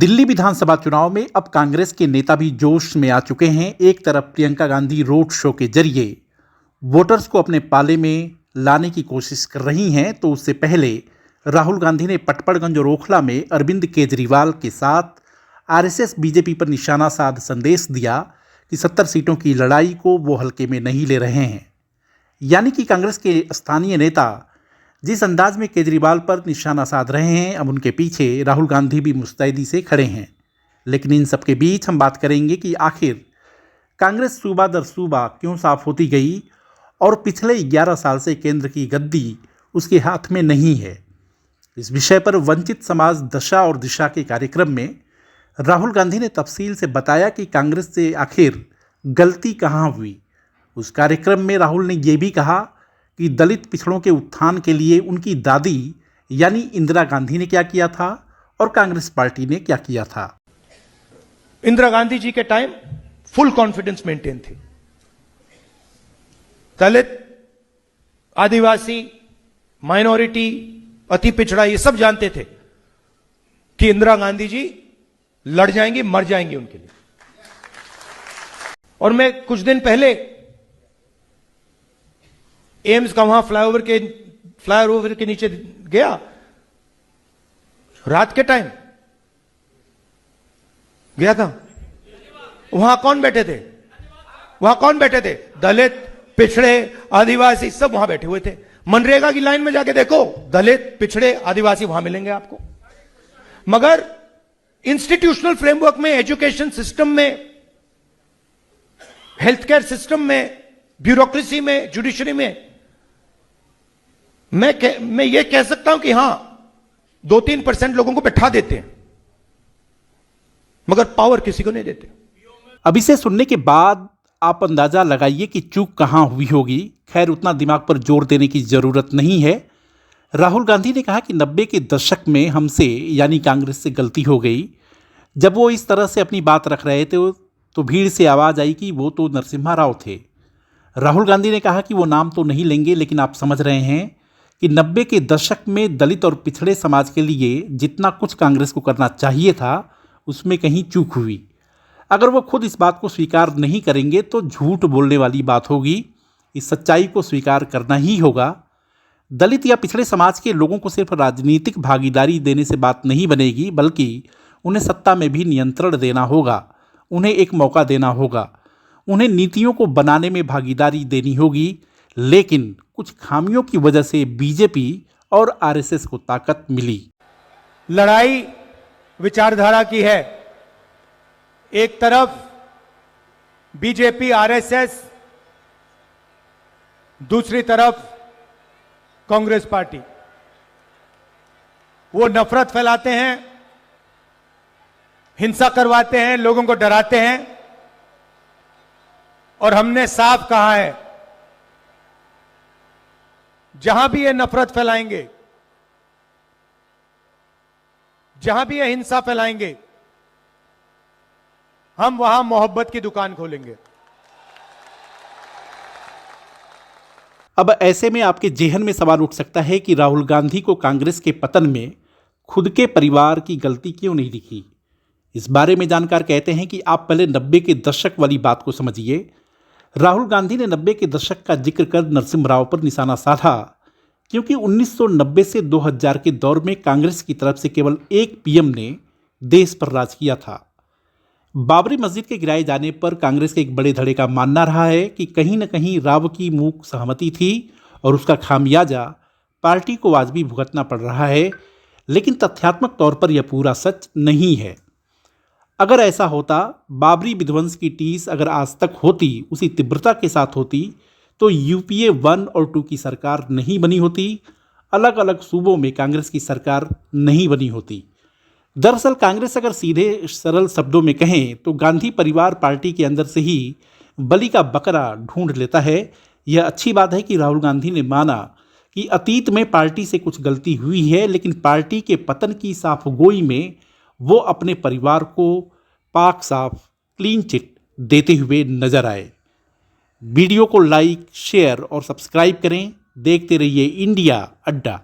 दिल्ली विधानसभा चुनाव में अब कांग्रेस के नेता भी जोश में आ चुके हैं। एक तरफ प्रियंका गांधी रोड शो के जरिए वोटर्स को अपने पाले में लाने की कोशिश कर रही हैं, तो उससे पहले राहुल गांधी ने पटपड़गंज और ओखला में अरविंद केजरीवाल के साथ आरएसएस बीजेपी पर निशाना साध संदेश दिया कि 70 सीटों की लड़ाई को वो हल्के में नहीं ले रहे हैं। यानी कि कांग्रेस के स्थानीय नेता जिस अंदाज में केजरीवाल पर निशाना साध रहे हैं, अब उनके पीछे राहुल गांधी भी मुस्तैदी से खड़े हैं। लेकिन इन सबके बीच हम बात करेंगे कि आखिर कांग्रेस सूबा दर सूबा क्यों साफ होती गई और पिछले 11 साल से केंद्र की गद्दी उसके हाथ में नहीं है। इस विषय पर वंचित समाज दशा और दिशा के कार्यक्रम में राहुल गांधी ने तफसील से बताया कि कांग्रेस से आखिर गलती कहाँ हुई। उस कार्यक्रम में राहुल ने ये भी कहा कि दलित पिछड़ों के उत्थान के लिए उनकी दादी यानी इंदिरा गांधी ने क्या किया था और कांग्रेस पार्टी ने क्या किया था। इंदिरा गांधी जी के टाइम फुल कॉन्फिडेंस मेंटेन थी। दलित, आदिवासी, माइनॉरिटी, अति पिछड़ा ये सब जानते थे कि इंदिरा गांधी जी लड़ जाएंगी, मर जाएंगी उनके लिए। और मैं कुछ दिन पहले एम्स का वहां फ्लाईओवर के नीचे गया, रात के टाइम गया था। वहां कौन बैठे थे? दलित, पिछड़े, आदिवासी सब वहां बैठे हुए थे। मनरेगा की लाइन में जाके देखो, दलित, पिछड़े, आदिवासी वहां मिलेंगे आपको। मगर इंस्टीट्यूशनल फ्रेमवर्क में, एजुकेशन सिस्टम में, हेल्थ केयर सिस्टम में, ब्यूरोक्रेसी में, जुडिशरी में मैं ये कह सकता हूं कि हां 2-3% लोगों को बैठा देते हैं, मगर पावर किसी को नहीं देते। अब इसे सुनने के बाद आप अंदाजा लगाइए कि चूक कहां हुई होगी। खैर, उतना दिमाग पर जोर देने की जरूरत नहीं है। राहुल गांधी ने कहा कि 90 के दशक में हमसे यानी कांग्रेस से गलती हो गई। जब वो इस तरह से अपनी बात रख रहे थे तो भीड़ से आवाज आई कि वो तो नरसिम्हा राव थे। राहुल गांधी ने कहा कि वो नाम तो नहीं लेंगे, लेकिन आप समझ रहे हैं कि 90 के दशक में दलित और पिछड़े समाज के लिए जितना कुछ कांग्रेस को करना चाहिए था उसमें कहीं चूक हुई। अगर वो खुद इस बात को स्वीकार नहीं करेंगे तो झूठ बोलने वाली बात होगी। इस सच्चाई को स्वीकार करना ही होगा। दलित या पिछड़े समाज के लोगों को सिर्फ राजनीतिक भागीदारी देने से बात नहीं बनेगी, बल्कि उन्हें सत्ता में भी नियंत्रण देना होगा, उन्हें एक मौका देना होगा, उन्हें नीतियों को बनाने में भागीदारी देनी होगी। लेकिन कुछ खामियों की वजह से बीजेपी और आरएसएस को ताकत मिली। लड़ाई विचारधारा की है। एक तरफ बीजेपी, आरएसएस, दूसरी तरफ कांग्रेस पार्टी। वो नफरत फैलाते हैं, हिंसा करवाते हैं, लोगों को डराते हैं। और हमने साफ कहा है, जहां भी ये नफरत फैलाएंगे, जहां भी ये हिंसा फैलाएंगे, हम वहां मोहब्बत की दुकान खोलेंगे। अब ऐसे में आपके जेहन में सवाल उठ सकता है कि राहुल गांधी को कांग्रेस के पतन में खुद के परिवार की गलती क्यों नहीं दिखी। इस बारे में जानकार कहते हैं कि आप पहले 90 के दशक वाली बात को समझिए। राहुल गांधी ने 90 के दशक का जिक्र कर नरसिम्हा राव पर निशाना साधा, क्योंकि 1990 से 2000 के दौर में कांग्रेस की तरफ से केवल एक पीएम ने देश पर राज किया था। बाबरी मस्जिद के गिराए जाने पर कांग्रेस के एक बड़े धड़े का मानना रहा है कि कहीं न कहीं राव की मूक सहमति थी और उसका खामियाजा पार्टी को आज भी भुगतना पड़ रहा है। लेकिन तथ्यात्मक तौर पर यह पूरा सच नहीं है। अगर ऐसा होता, बाबरी विध्वंस की टीस अगर आज तक होती, उसी तीव्रता के साथ होती, तो यूपीए 1 और 2 की सरकार नहीं बनी होती, अलग अलग सूबों में कांग्रेस की सरकार नहीं बनी होती। दरअसल कांग्रेस अगर सीधे सरल शब्दों में कहें तो गांधी परिवार पार्टी के अंदर से ही बलि का बकरा ढूंढ लेता है। यह अच्छी बात है कि राहुल गांधी ने माना कि अतीत में पार्टी से कुछ गलती हुई है, लेकिन पार्टी के पतन की साफगोई में वो अपने परिवार को पाक साफ क्लीन चिट देते हुए नजर आए। वीडियो को लाइक, शेयर और सब्सक्राइब करें। देखते रहिए इंडिया अड्डा।